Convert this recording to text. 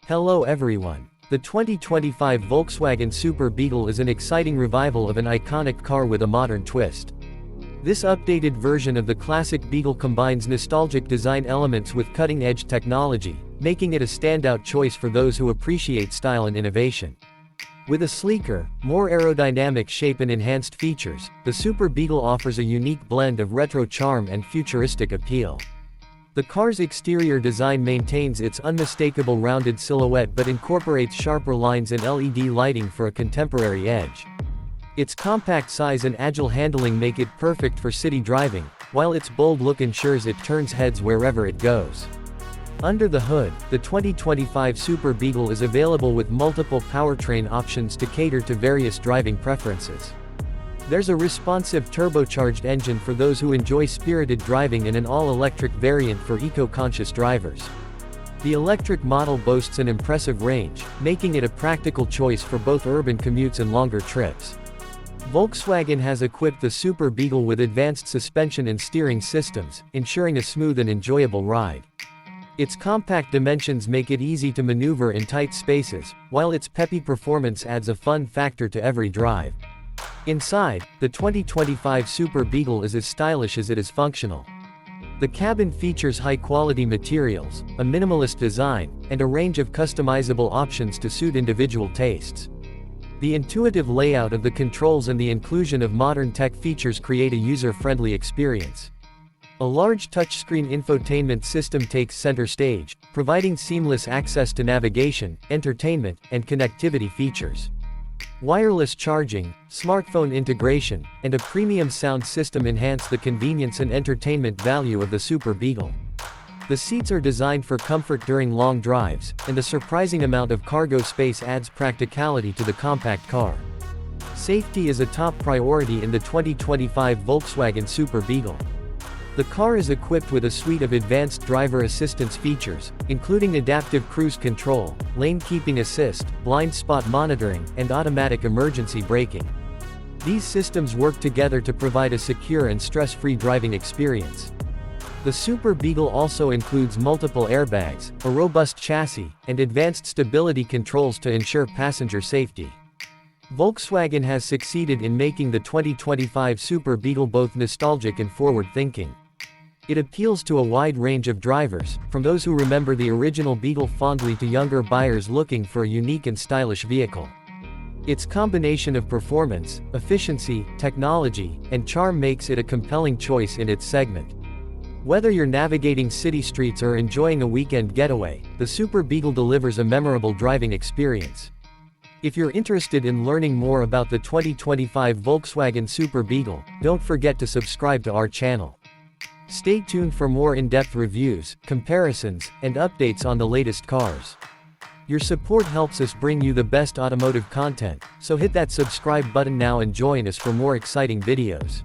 Hello everyone. The 2025 Volkswagen Super Beetle is an exciting revival of an iconic car with a modern twist. This updated version of the classic Beetle combines nostalgic design elements with cutting-edge technology, making it a standout choice for those who appreciate style and innovation. With a sleeker, more aerodynamic shape and enhanced features, the Super Beetle offers a unique blend of retro charm and futuristic appeal. The car's exterior design maintains its unmistakable rounded silhouette but incorporates sharper lines and LED lighting for a contemporary edge. Its compact size and agile handling make it perfect for city driving, while its bold look ensures it turns heads wherever it goes. Under the hood, the 2025 Super Beetle is available with multiple powertrain options to cater to various driving preferences. There's a responsive turbocharged engine for those who enjoy spirited driving and an all-electric variant for eco-conscious drivers. The electric model boasts an impressive range, making it a practical choice for both urban commutes and longer trips. Volkswagen has equipped the Super Beetle with advanced suspension and steering systems, ensuring a smooth and enjoyable ride. Its compact dimensions make it easy to maneuver in tight spaces, while its peppy performance adds a fun factor to every drive. Inside, the 2025 Super Beetle is as stylish as it is functional. The cabin features high-quality materials, a minimalist design, and a range of customizable options to suit individual tastes. The intuitive layout of the controls and the inclusion of modern tech features create a user-friendly experience. A large touchscreen infotainment system takes center stage, providing seamless access to navigation, entertainment, and connectivity features. Wireless charging, smartphone integration, and a premium sound system enhance the convenience and entertainment value of the Super Beetle. The seats are designed for comfort during long drives, and the surprising amount of cargo space adds practicality to the compact car. Safety is a top priority in the 2025 Volkswagen Super Beetle. The car is equipped with a suite of advanced driver assistance features, including adaptive cruise control, lane keeping assist, blind spot monitoring, and automatic emergency braking. These systems work together to provide a secure and stress-free driving experience. The Super Beetle also includes multiple airbags, a robust chassis, and advanced stability controls to ensure passenger safety. Volkswagen has succeeded in making the 2025 Super Beetle both nostalgic and forward-thinking. It appeals to a wide range of drivers, from those who remember the original Beetle fondly to younger buyers looking for a unique and stylish vehicle. Its combination of performance, efficiency, technology, and charm makes it a compelling choice in its segment. Whether you're navigating city streets or enjoying a weekend getaway, the Super Beetle delivers a memorable driving experience. If you're interested in learning more about the 2025 Volkswagen Super Beetle, don't forget to subscribe to our channel. Stay tuned for more in-depth reviews, comparisons, and updates on the latest cars. Your support helps us bring you the best automotive content, so hit that subscribe button now and join us for more exciting videos.